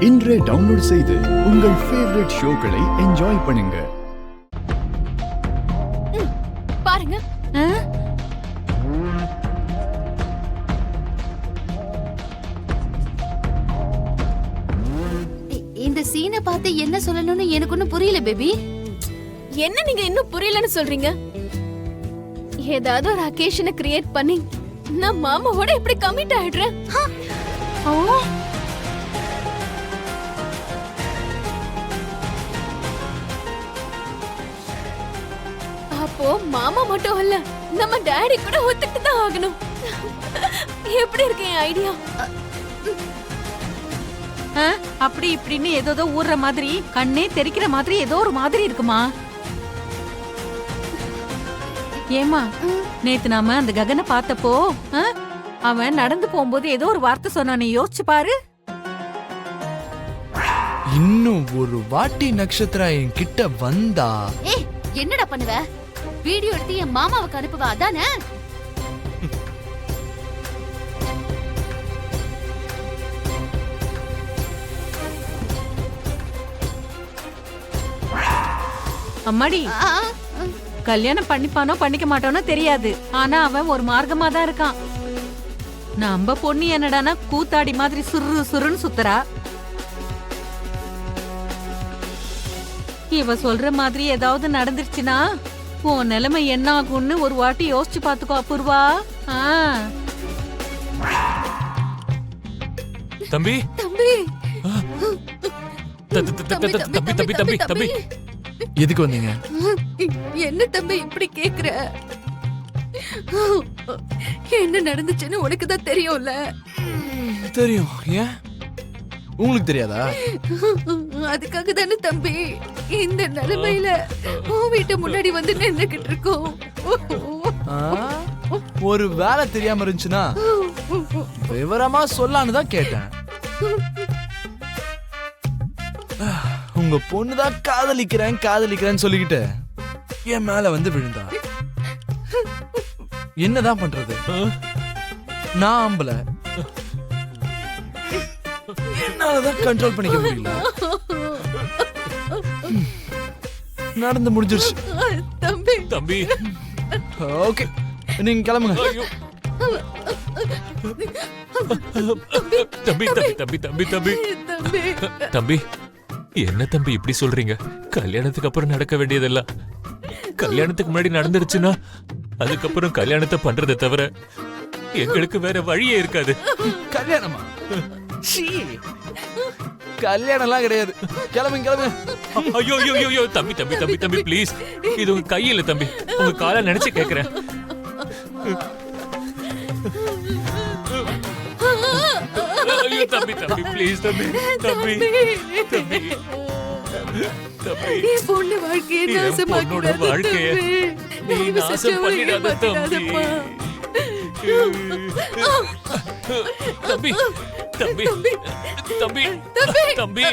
இன்றே டவுன்லோட் செய்து உங்கள் ஃபேவரட் ஷோக்களை என்ஜாய் பண்ணுங்க. பாருங்க. இந்த சீனை பார்த்து என்ன சொல்லணும்னு எனக்கு ஒன்னும் புரியல பேபி. என்ன நீங்க இன்னும் புரியலன்னு சொல்றீங்க? ஏதாவது ஒரு அகேஷனை கிரியேட் பண்ணி நான் மாமாவோட இப்படி கமிட் ஆயிடுறேன். அப்போ மாமா மட்டும் இல்ல, நம்ம டாடி கூட ஒத்துக்கிட்டு தான் ஆகணும். எப்படி இருக்கு என் ஐடியா? அப்படி இப்படின்னு ஏதோ ஊர்ற மாதிரி, கண்ணே தெரிக்கிற மாதிரி ஏதோ ஒரு மாதிரி இருக்குமா? ஏமா, நேத்து நாம அந்த ககனை பார்த்தப்போ அவன் நடந்து போகும்போது ஏதோ ஒரு வார்த்தை சொன்னானே, யோசிச்சு பாரு. இன்னும் ஒரு வாட்டி நட்சத்திரா என் கிட்ட வந்தா என்னடா பண்ணுவ? வீடியோ எடுத்து என் மாமாவுக்கு அனுப்புவா அதானே? அம்மாடி, கல்யாணம் பண்ணிப்பானோ பண்ணிக்க மாட்டானோ தெரியாது, ஆனா அவன் ஒரு மார்க்கமா தான் இருக்கான். நம்ம பொண்ணு என்னடானா கூத்தாடி மாதிரி சுரு சுருன்னு சுத்துறா. இவ சொல்ற மாதிரி ஏதாவது நடந்துருச்சுன்னா உன் நிலைமை என்ன ஆகும்னு ஒரு வாட்டி யோசிச்சு பாத்துக்கோ அபூர்வா. தம்பி தம்பி தம்பி தம்பி தம்பி தம்பி எதுக்கு வந்தீங்க? என்ன தம்பி இப்படி கேக்குற? என்ன நடந்துச்சுன்னு உனக்கு தான் தெரியும்ல. தெரியும். ஏன் உங்களுக்கு தெரியாதா? அதுக்காக தானே தம்பி இந்த நிலைமையில உன் வீட்டு முன்னாடி வந்து நின்னுகிட்டு இருக்கோம். ஒரு வேலை தெரியாம இருந்துச்சுன்னா விவரமா சொல்லான்னு தான் கேட்டேன். உங்க பொண்ணுதான் காதலிக்கிறேன்னு சொல்லிக்கிட்டு என் மேல வந்து விழுந்தா. என்னதான் பண்றது? நான் ஆம்பளை, என்னாலதான் கண்ட்ரோல் பண்ணிக்க முடியல. நடந்து முடிஞ்சிருச்சு. தம்பி தம்பி ஓகே, நீங்க கிளம்புங்க. தம்பி தம்பி தம்பி தம்பி தம்பி தம்பி என்ன தம்பி இப்படி சொல்றீங்க? கல்யாணத்துக்கு அப்புறம் நடக்க வேண்டியதெல்லாம் கல்யாணத்துக்கு முன்னாடி நடந்துருச்சுன்னா அதுக்கப்புறம் கல்யாணத்தை பண்றதை தவிர எங்களுக்கு வேற வழியே இருக்காது. கல்யாணமா? கல்யாணம் எல்லாம் கிடையாது. கிளம்புங்க. ஐயோ ஐயோ ஐயோ தம்பி தம்பி தம்பி தம்பி ப்ளீஸ், இது உங்க கையில தம்பி, உங்க காலை நினைச்சு கேக்குறேன். ஐயோ தம்பி தம்பி ப்ளீஸ் தம்பி தம்பி தம்பி தம்பி பொண்ணு வாழ்க்கையை நாசமாக்கிடாத வாழ்க்கைய நீ நாசம் பண்ணிடாத தம்பி. தம்பி தம்பி தம்பி தம்பி தம்பி